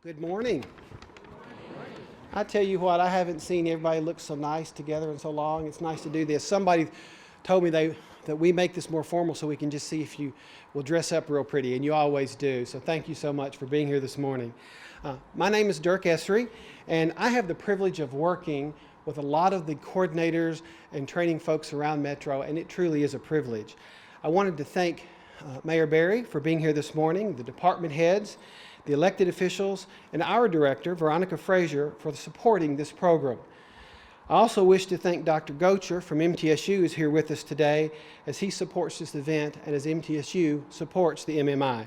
Good morning. I tell you what, I haven't seen everybody look so nice together in so long. It's nice to do this. Somebody told me that we make this more formal so we can just see if you will dress up real pretty, and you always do. So thank you so much for being here this morning. My name is Dirk Essery, and I have the privilege of working with a lot of the coordinators and training folks around Metro, and it truly is a privilege. I wanted to thank Mayor Berry for being here this morning, the department heads, the elected officials, and our director, Veronica Fraser, for supporting this program. I also wish to thank Dr. Gocher from MTSU, who is here with us today, as he supports this event and as MTSU supports the MMI.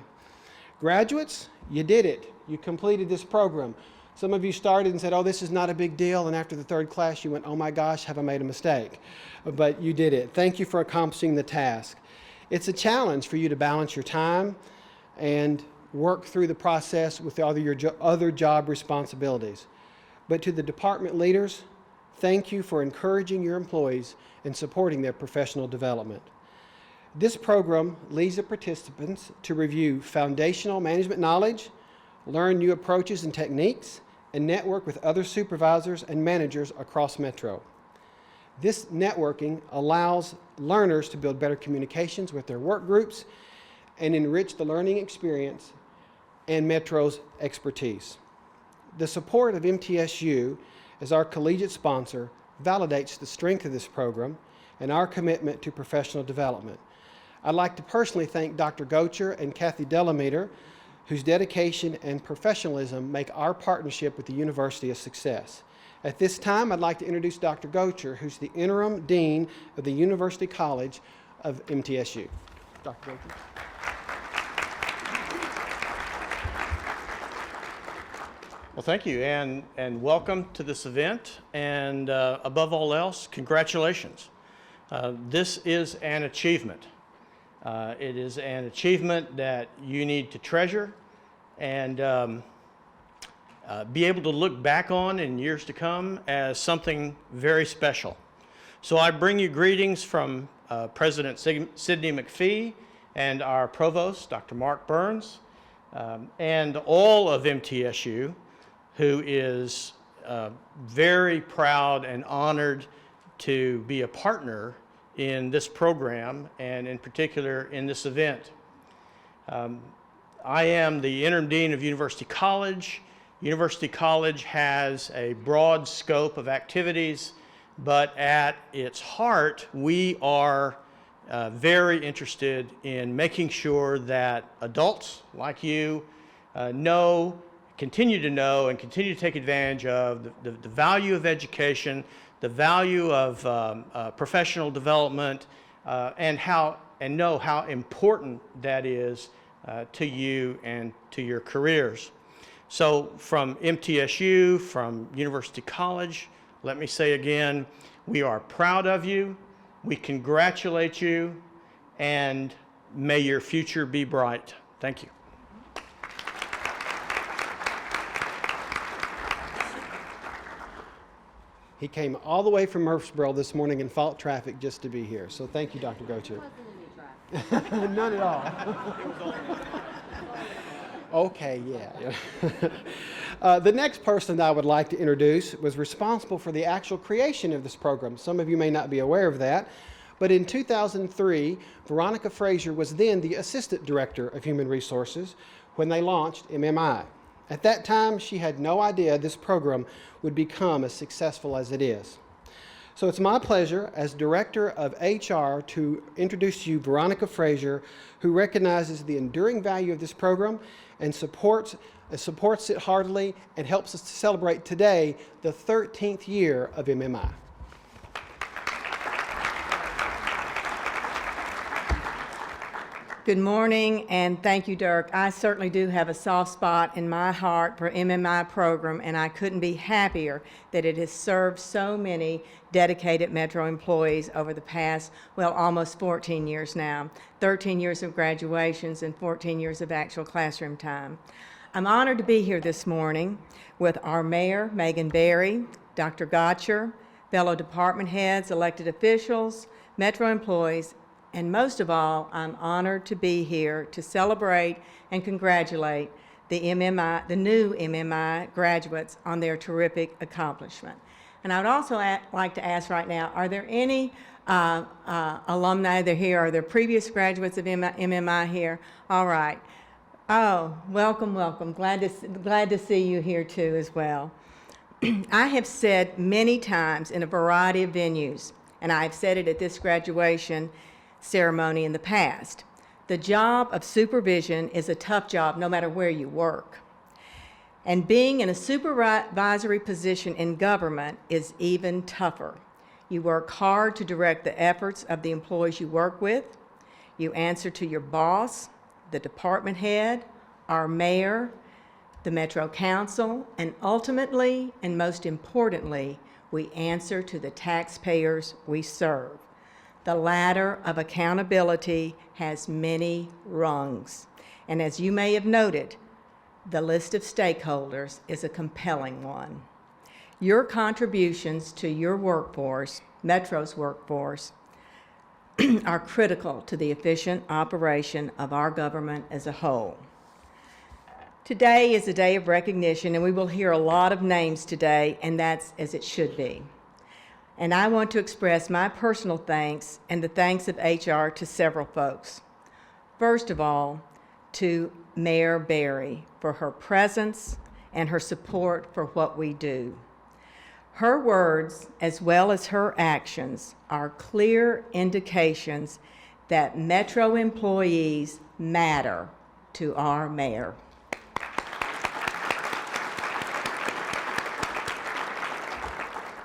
Graduates, you did it. You completed this program. Some of you started and said, oh, this is not a big deal, and after the third class you went, oh my gosh, have I made a mistake? But you did it. Thank you for accomplishing the task. It's a challenge for you to balance your time and work through the process with your other job responsibilities. But to the department leaders, thank you for encouraging your employees and supporting their professional development. This program leads the participants to review foundational management knowledge, learn new approaches and techniques, and network with other supervisors and managers across Metro. This networking allows learners to build better communications with their work groups and enrich the learning experience and Metro's expertise. The support of MTSU as our collegiate sponsor validates the strength of this program and our commitment to professional development. I'd like to personally thank Dr. Gocher and Kathy Delameter, whose dedication and professionalism make our partnership with the university a success. At this time, I'd like to introduce Dr. Gocher, who's the interim dean of the University College of MTSU. Dr. Gocher. Well, thank you, and welcome to this event, and above all else, congratulations. This is an achievement. It is an achievement that you need to treasure and be able to look back on in years to come as something very special. So I bring you greetings from President Sidney McPhee and our provost, Dr. Mark Burns, and all of MTSU, who is very proud and honored to be a partner in this program and in particular in this event. I am the interim dean of University College. University College has a broad scope of activities, but at its heart, we are very interested in making sure that adults like you continue to know and continue to take advantage of the value of education, the value of professional development, and know how important that is to you and to your careers. So from MTSU, from University College, let me say again, we are proud of you, we congratulate you, and may your future be bright. Thank you. He came all the way from Murfreesboro this morning and fought traffic just to be here. So thank you, Dr. Gocher. None at all. Okay, yeah. The next person I would like to introduce was responsible for the actual creation of this program. Some of you may not be aware of that, but in 2003, Veronica Fraser was then the Assistant Director of Human Resources when they launched MMI. At that time, she had no idea this program would become as successful as it is. So it's my pleasure as Director of HR to introduce to you Veronica Fraser, who recognizes the enduring value of this program and supports it heartily and helps us to celebrate today the 13th year of MMI. Good morning, and thank you, Dirk. I certainly do have a soft spot in my heart for MMI program, and I couldn't be happier that it has served so many dedicated Metro employees over the past, well, almost 14 years now, 13 years of graduations and 14 years of actual classroom time. I'm honored to be here this morning with our Mayor, Megan Berry, Dr. Gocher, fellow department heads, elected officials, Metro employees, and most of all, I'm honored to be here to celebrate and congratulate the new MMI graduates on their terrific accomplishment. And I would also like to ask right now, are there any alumni that are here? Are there previous graduates of MMI here? All right. Oh, welcome, welcome. Glad to see you here too as well. I have said many times in a variety of venues, and I've said it at this graduation ceremony in the past, the job of supervision is a tough job no matter where you work. And being in a supervisory position in government is even tougher. You work hard to direct the efforts of the employees you work with. You answer to your boss, the department head, our mayor, the Metro Council, and ultimately, and most importantly, we answer to the taxpayers we serve. The ladder of accountability has many rungs, and as you may have noted, the list of stakeholders is a compelling one. Your contributions to your workforce, Metro's workforce, are critical to the efficient operation of our government as a whole. Today is a day of recognition, and we will hear a lot of names today, and that's as it should be. And I want to express my personal thanks and the thanks of HR to several folks. First of all, to Mayor Berry for her presence and her support for what we do. Her words, as well as her actions, are clear indications that Metro employees matter to our mayor.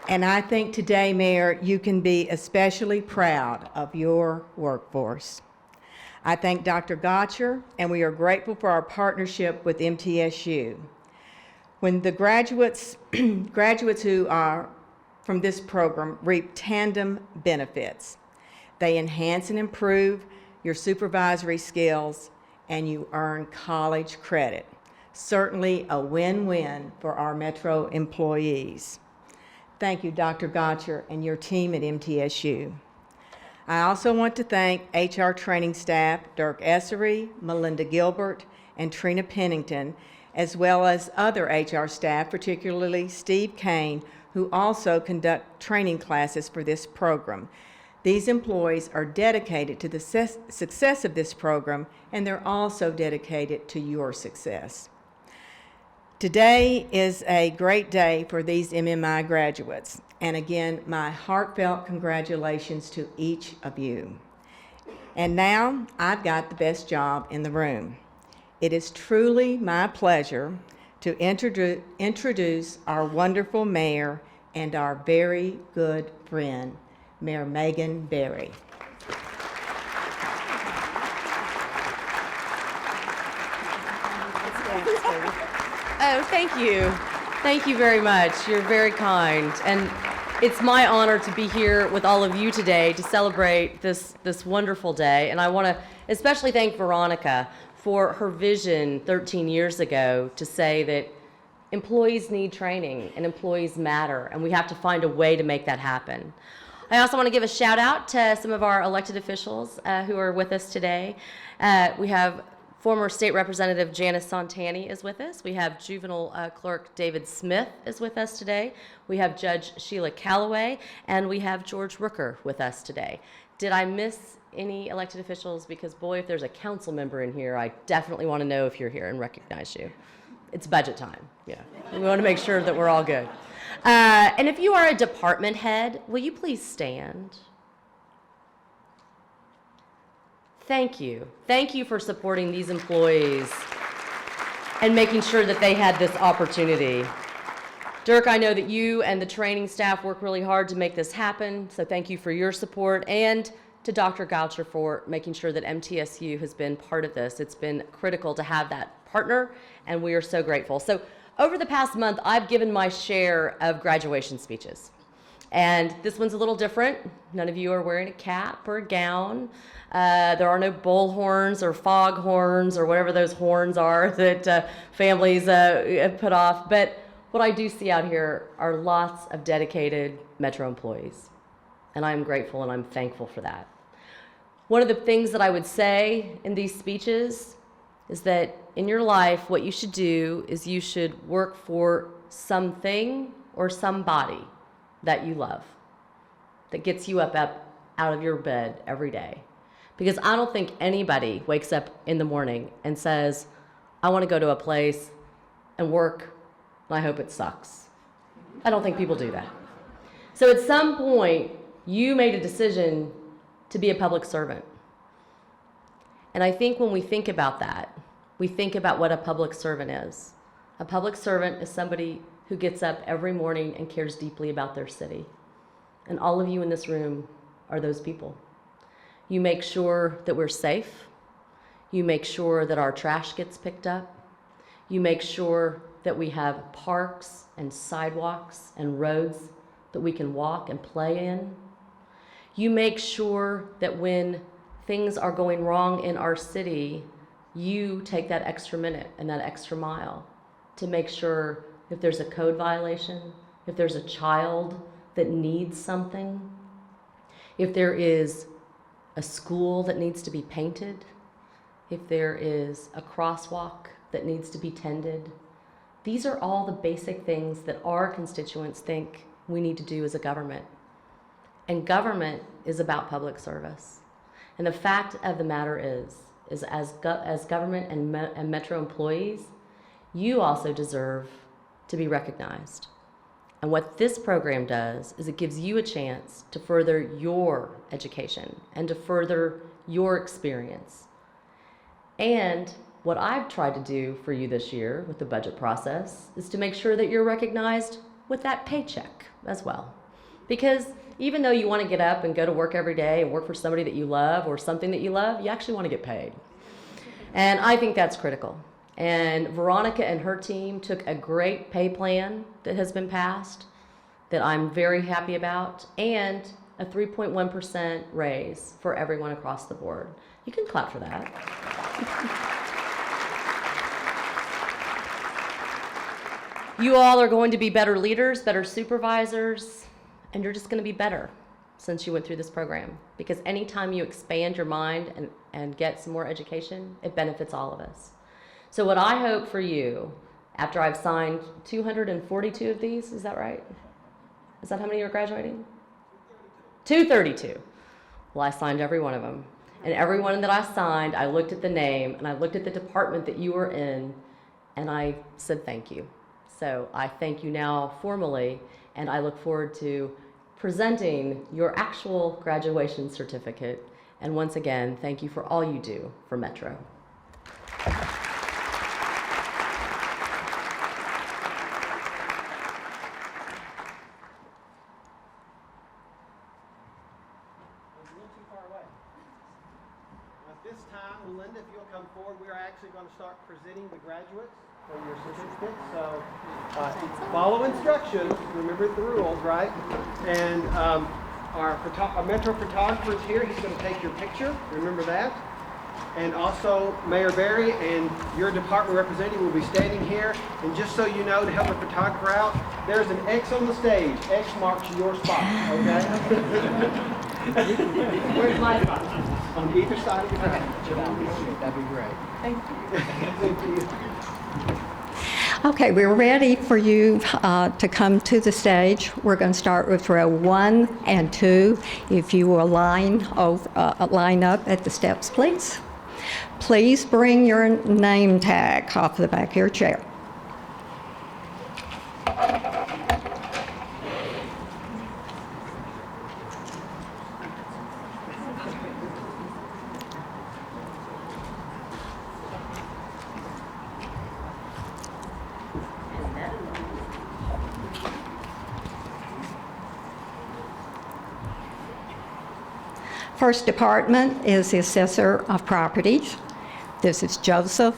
And I think today, Mayor, you can be especially proud of your workforce. I thank Dr. Gotcher, and we are grateful for our partnership with MTSU. When the graduates who are from this program reap tandem benefits, they enhance and improve your supervisory skills, and you earn college credit. Certainly a win-win for our Metro employees. Thank you, Dr. Gotcher and your team at MTSU. I also want to thank HR training staff, Dirk Essery, Melinda Gilbert, and Trina Pennington, as well as other HR staff, particularly Steve Kane, who also conduct training classes for this program. These employees are dedicated to the success of this program, and they're also dedicated to your success. Today is a great day for these MMI graduates, and again, my heartfelt congratulations to each of you. And now, I've got the best job in the room. It is truly my pleasure to introduce our wonderful mayor and our very good friend, Mayor Megan Berry. Oh, thank you. Thank you very much. You're very kind. And it's my honor to be here with all of you today to celebrate this wonderful day. And I want to especially thank Veronica for her vision 13 years ago to say that employees need training and employees matter, and we have to find a way to make that happen. I also want to give a shout out to some of our elected officials who are with us today. We have former State Representative Janice Santani is with us. We have Juvenile Clerk David Smith is with us today. We have Judge Sheila Calloway, and we have George Rooker with us today. Did I miss any elected officials? Because boy, if there's a council member in here, I definitely want to know if you're here and recognize you. It's budget time, yeah. We want to make sure that we're all good. And if you are a department head, will you please stand? Thank you. Thank you for supporting these employees and making sure that they had this opportunity. Dirk, I know that you and the training staff work really hard to make this happen, so thank you for your support, and to Dr. Goucher for making sure that MTSU has been part of this. It's been critical to have that partner, and we are so grateful. So over the past month, I've given my share of graduation speeches. And this one's a little different. None of you are wearing a cap or a gown. There are no bullhorns or foghorns or whatever those horns are that families put off. But what I do see out here are lots of dedicated Metro employees. And I'm grateful and I'm thankful for that. One of the things that I would say in these speeches is that in your life, what you should do is you should work for something or somebody that you love, that gets you up out of your bed every day. Because I don't think anybody wakes up in the morning and says, I want to go to a place and work, and I hope it sucks. I don't think people do that. So at some point, you made a decision to be a public servant. And I think when we think about that, we think about what a public servant is. A public servant is somebody who gets up every morning and cares deeply about their city. And all of you in this room are those people. You make sure that we're safe. You make sure that our trash gets picked up. You make sure that we have parks and sidewalks and roads that we can walk and play in. You make sure that when things are going wrong in our city, you take that extra minute and that extra mile to make sure if there's a code violation, if there's a child that needs something, if there is a school that needs to be painted, if there is a crosswalk that needs to be tended. These are all the basic things that our constituents think we need to do as a government. And government is about public service. And the fact of the matter is as government and Metro employees, you also deserve to be recognized. And what this program does is it gives you a chance to further your education and to further your experience. And what I've tried to do for you this year with the budget process is to make sure that you're recognized with that paycheck as well. Because even though you want to get up and go to work every day and work for somebody that you love or something that you love, you actually want to get paid. And I think that's critical. And Veronica and her team took a great pay plan that has been passed that I'm very happy about, and a 3.1% raise for everyone across the board. You can clap for that. You all are going to be better leaders, better supervisors, and you're just going to be better since you went through this program. Because anytime you expand your mind and get some more education, it benefits all of us. So what I hope for you, after I've signed 242 of these, is that right? Is that how many you're graduating? 232. Well, I signed every one of them. And every one that I signed, I looked at the name, and I looked at the department that you were in, and I said thank you. So I thank you now formally, and I look forward to presenting your actual graduation certificate. And once again, thank you for all you do for Metro. This time, Melinda, if you'll come forward, we are actually going to start presenting the graduates for your certificate. So follow instructions. Remember the rules, right? And our Metro photographer is here. He's going to take your picture. Remember that. And also, Mayor Barry and your department representative will be standing here. And just so you know, to help the photographer out, there's an X on the stage. X marks your spot, okay? Where's my spot? On either side of the ground. That'd be great. Thank you. Thank you. Okay, we're ready for you to come to the stage. We're going to start with row 1 and 2. If you will line up at the steps, please. Please bring your name tag off the back of your chair. First department is the Assessor of Properties. This is Joseph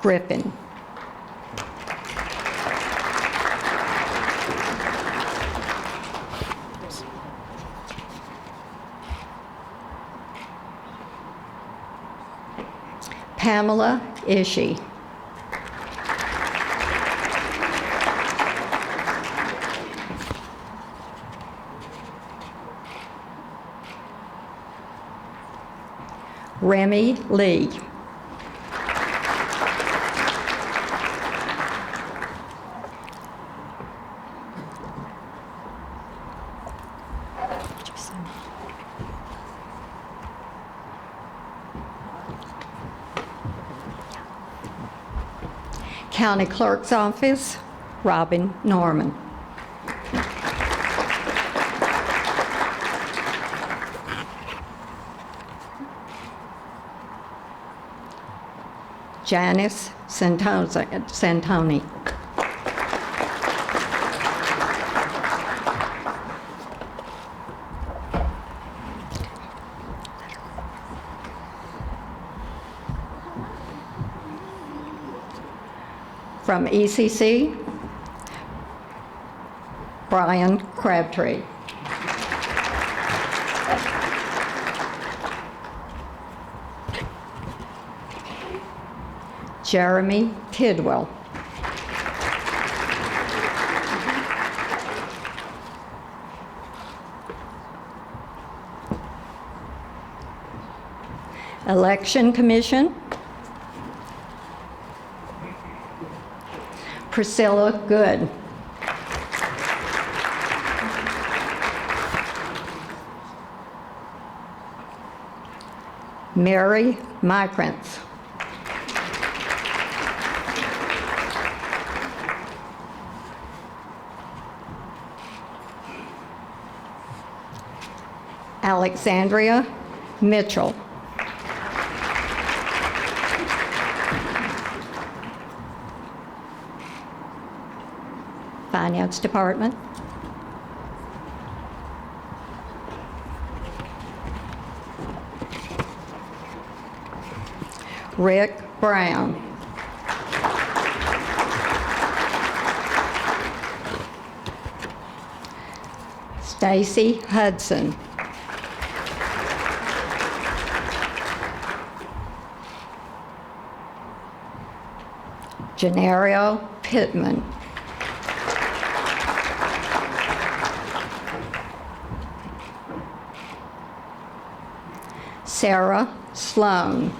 Griffin. Pamela Ishii. Remy Lee. County Clerk's Office, Robin Norman. Janice Santoni. From ECC, Brian Crabtree. Jeremy Tidwell. Election Commission, Priscilla Good. Mary Migrants. Alexandria Mitchell. Finance Department. Rick Brown. Stacy Hudson. Genario Pittman. Sarah Sloan.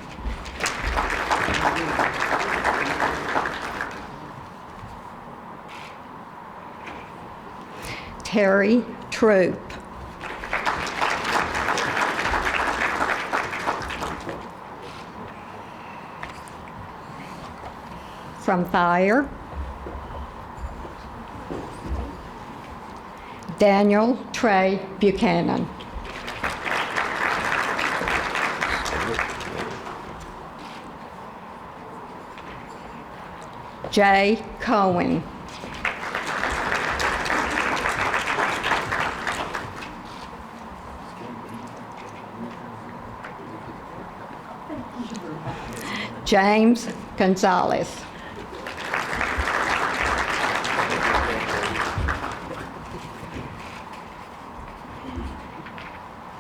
Terry Troop. From Fire, Daniel Trey Buchanan. Jay Cohen. James Gonzalez.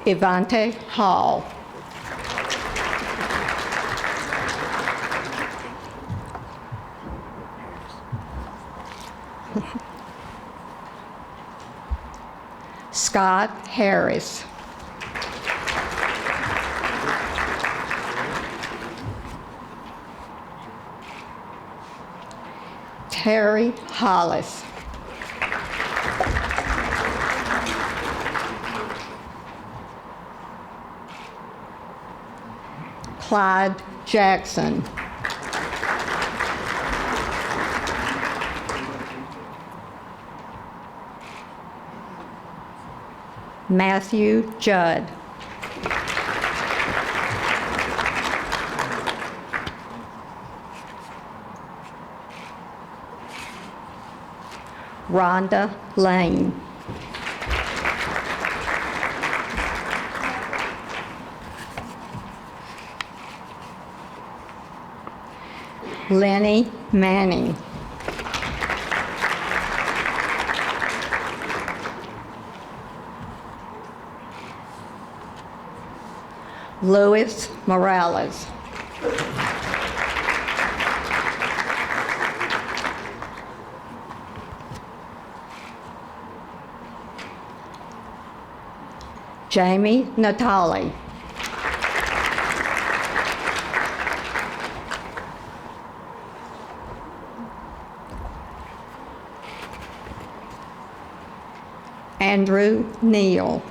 Evante Hall. Scott Harris. Terry Hollis. Clyde Jackson. Matthew Judd. Rhonda Lane. Lenny Manning. Luis Morales. Jamie Natali. Andrew Neal.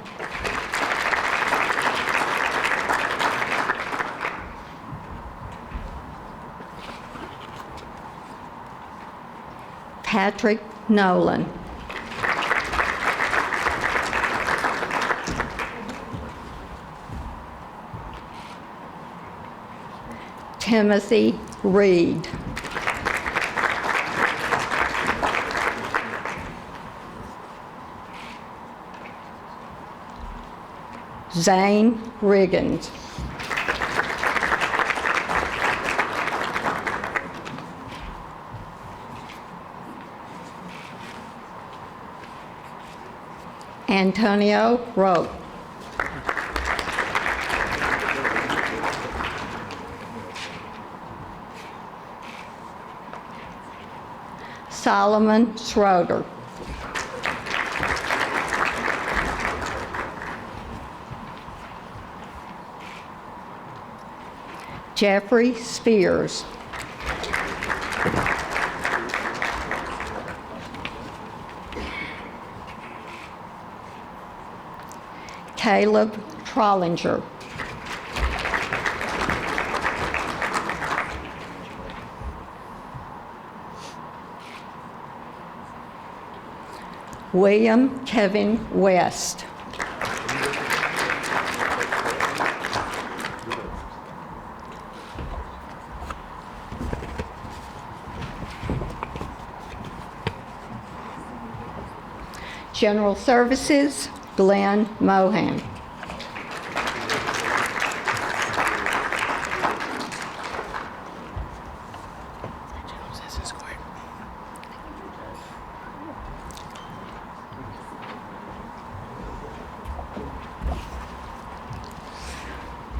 Patrick Nolan. Timothy Reed. Zane Riggins. Antonio Rowe. Solomon Schroeder. Jeffrey Spears. Caleb Trollinger. William Kevin West. General Services, Glenn Mohan.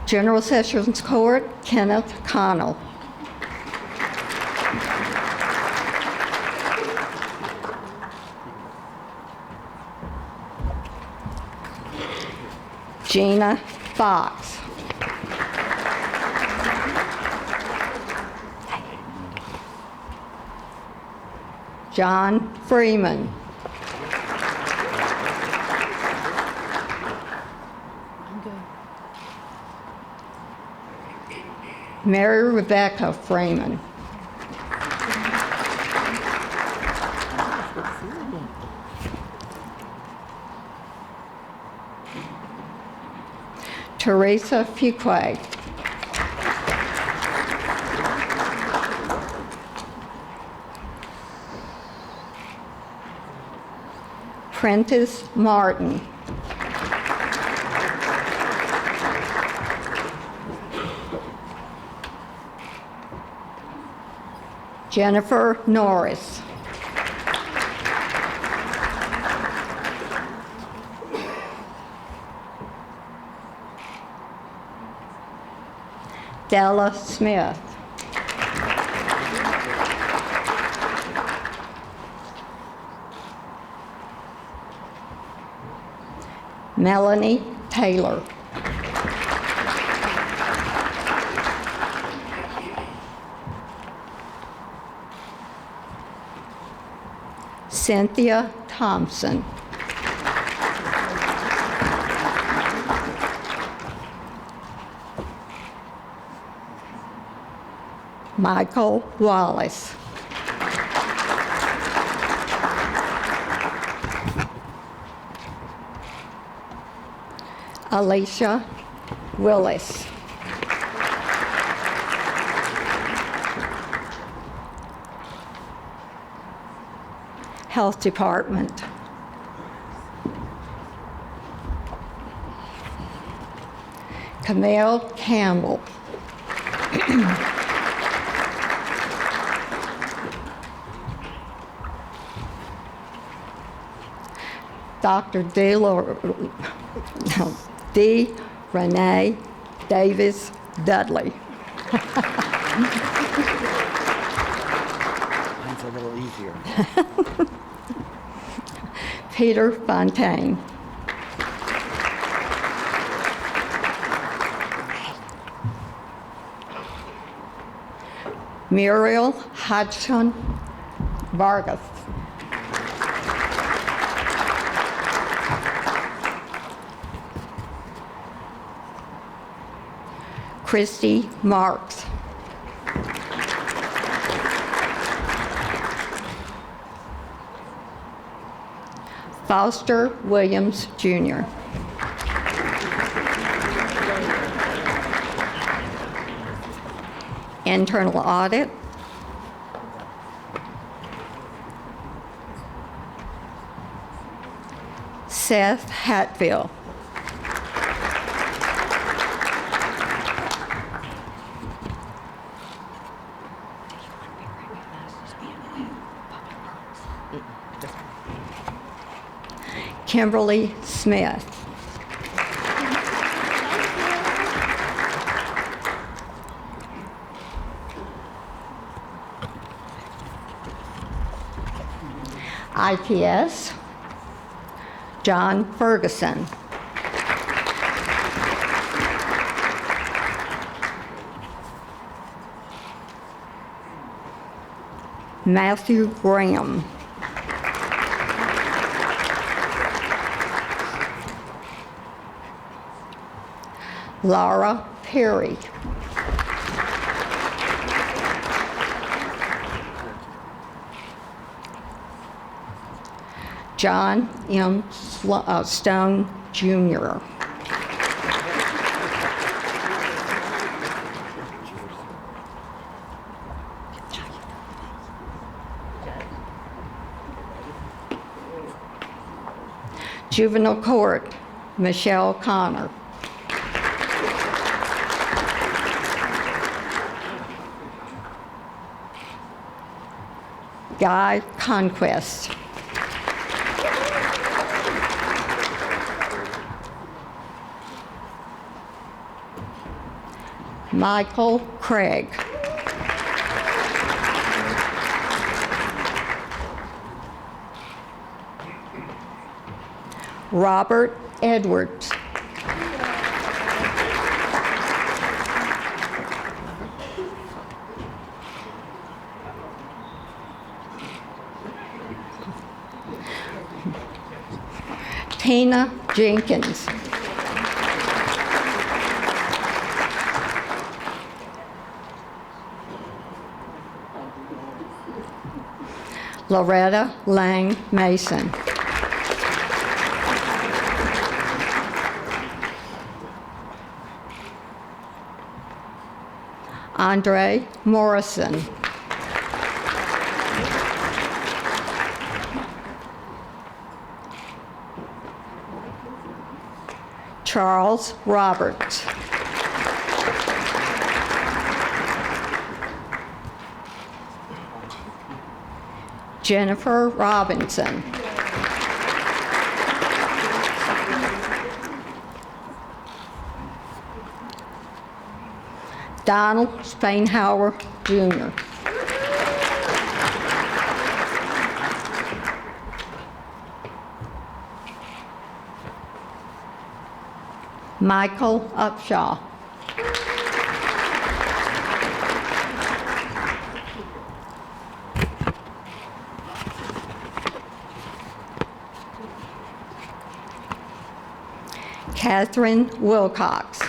General Sessions Court, Kenneth Connell. Gina Fox. John Freeman. Mary Rebecca Freeman. Teresa Fuqua. Prentice Martin. Jennifer Norris. Della Smith. Melanie Taylor. Cynthia Thompson. Michael Wallace. Alicia Willis. Health Department. Camille Campbell. Dr. D. Renee Davis Dudley. Mine's a little easier. Peter Fontaine. Muriel Hodgson Vargas. Christy Marks. Foster Williams, Jr. Internal Audit, Seth Hatfield. Kimberly Smith. ITS, John Ferguson. Matthew Graham. Laura Perry. John M. Stone, Jr. Juvenile Court, Michelle Connor. Guy Conquest. Michael Craig. Robert Edwards. Tina Jenkins. Loretta Lang Mason. Andre Morrison. Charles Roberts. Jennifer Robinson. Donald Spainhauer, Jr. Michael Upshaw. Catherine Wilcox.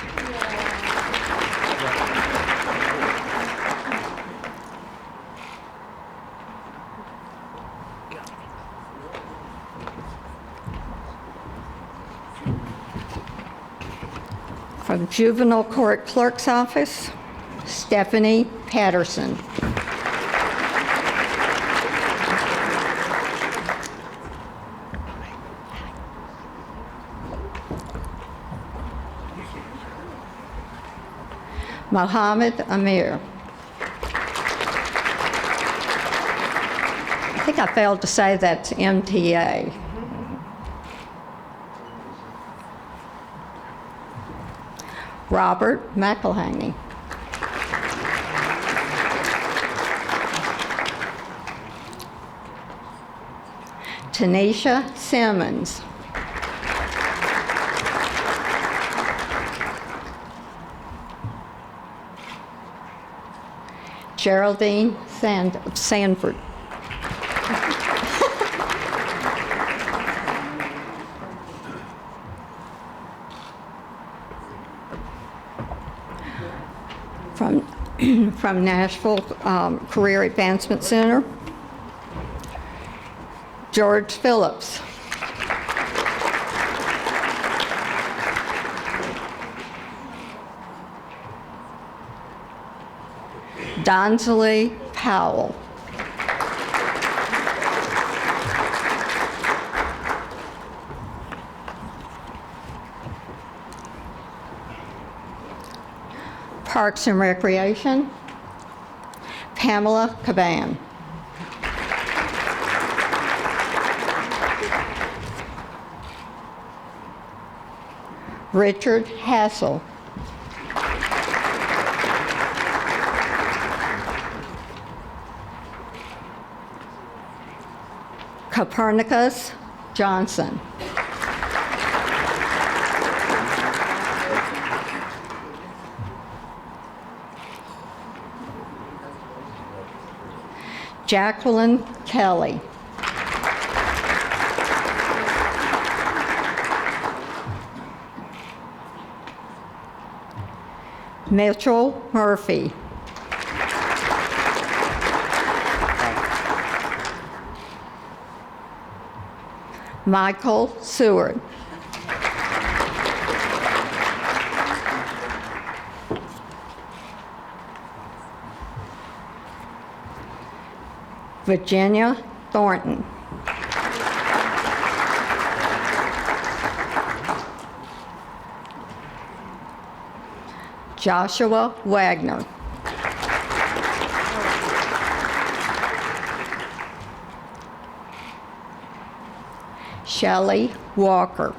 From Juvenile Court Clerk's Office, Stephanie Patterson. Mohammed Amir. I think I failed to say that's MTA. Robert McElhaney. Tanisha Simmons. Geraldine Sanford. From Nashville Career Advancement Center, George Phillips. Donsley Powell. Parks and Recreation, Pamela Caban. Richard Hassel. Copernicus Johnson. Jacqueline Kelly. Mitchell Murphy. Michael Seward. Virginia Thornton. Joshua Wagner. Shelley Walker.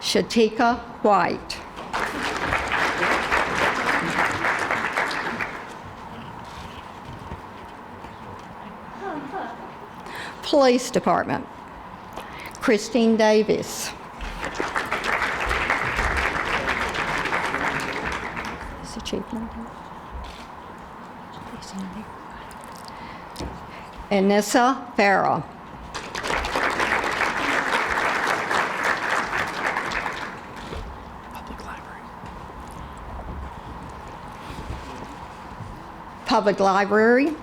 Shatika White. Police Department. Christine Davis. Is the chief lady? Anissa Farrell. Public Library,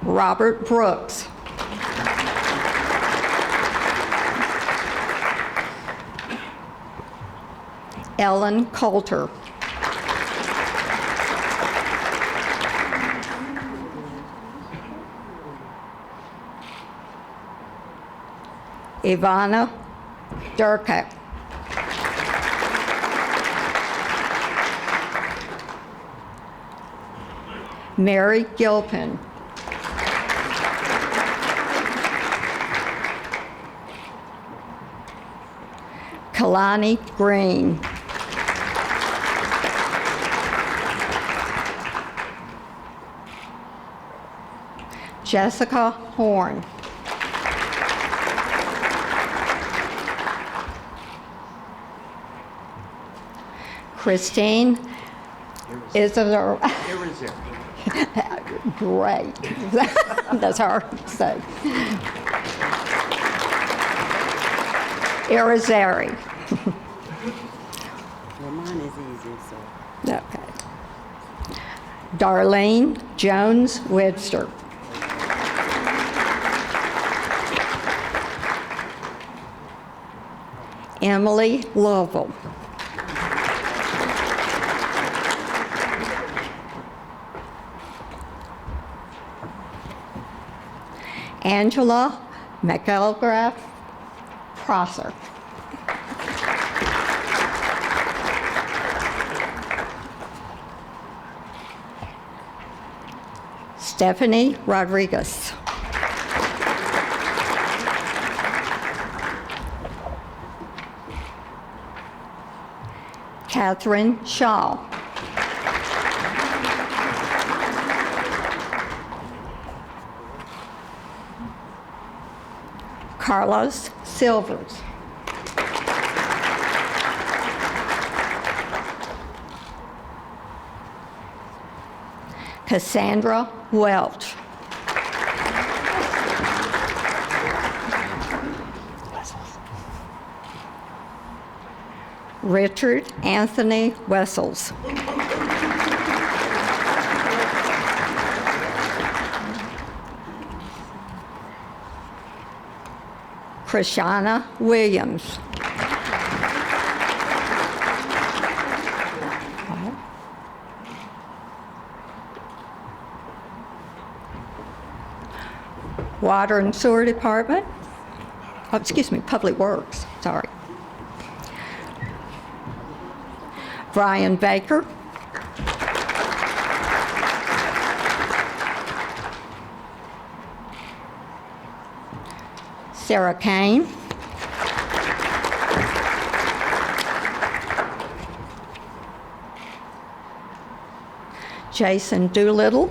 Robert Brooks. Ellen Coulter. Ivana Durkak. Mary Gilpin. Kalani Green. Jessica Horn. Christine Isidore. Great. That's hard to say. Irizarry. Well, mine is easy, so. Okay. Darlene Jones Webster. Emily Lovell. Angela McElgraff Prosser. Stephanie Rodriguez. Catherine Shaw. Carlos Silvers. Cassandra Welch. Richard Anthony Wessels. Krishana Williams. Water and Sewer Department. Oh, excuse me, Public Works, sorry. Brian Baker. Sarah Kane. Jason Doolittle.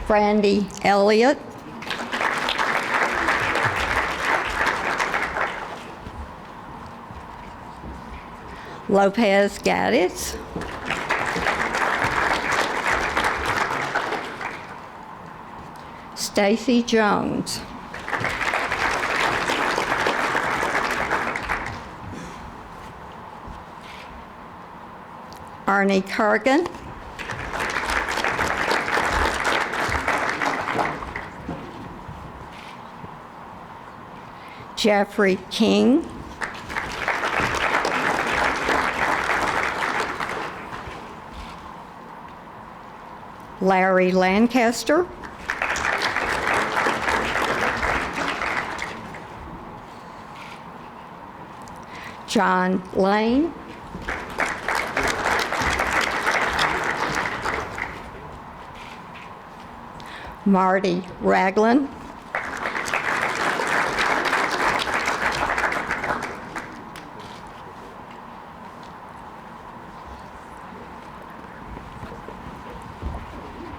Brandy Elliott. Lopez Gaddis. Stacy Jones. Arnie Cargan. Jeffrey King. Larry Lancaster. John Lane. Marty Ragland.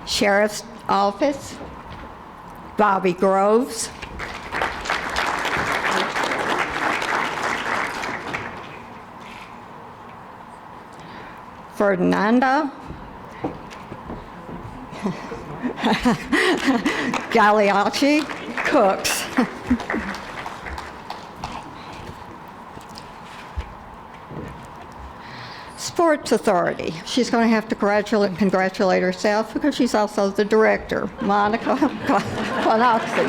Sheriff's Office, Bobby Groves. Ferdinanda Galeacci Cooks. Sports Authority. She's going to have to congratulate herself because she's also the director, Monica Quanoxi.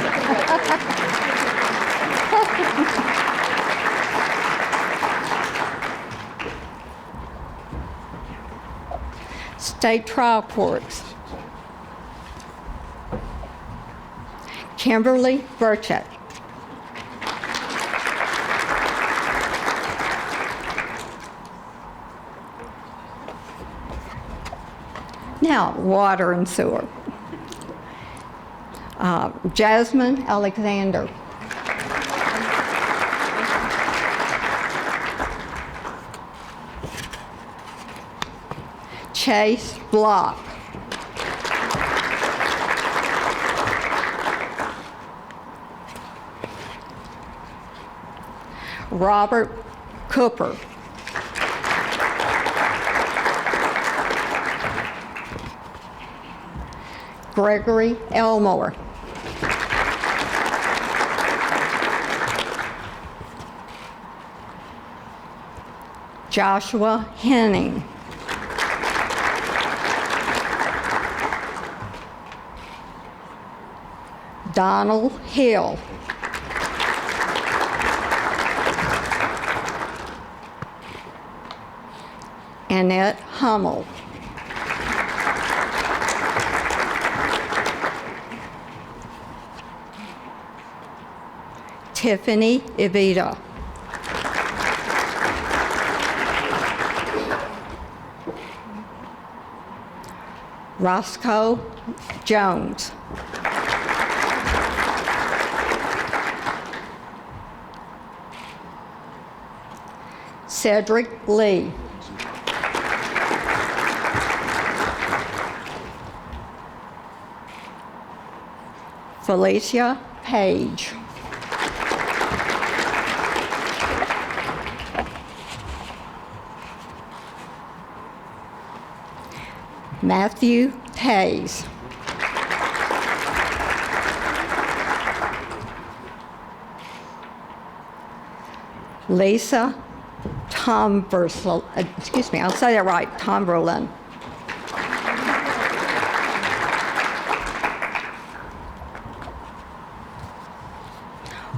State Trial Courts. Kimberly Burchett. Now, water and sewer. Jasmine Alexander. Chase Block. Robert Cooper. Gregory Elmore. Joshua Henning. Donald Hill. Annette Hummel. Tiffany Evita. Roscoe Jones. Cedric Lee. Felicia Page. Matthew Hayes. Lisa excuse me, I'll say that right, Tomberlin.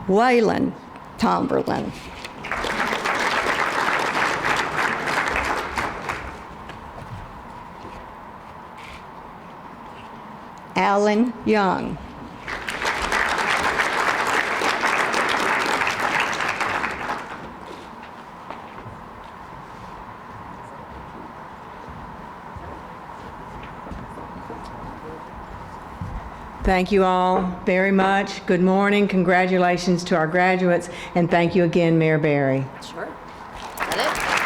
Waylon Tomberlin. Alan Young. Thank you all very much. Good morning. Congratulations to our graduates, and thank you again, Mayor Barry. Sure. Is that it?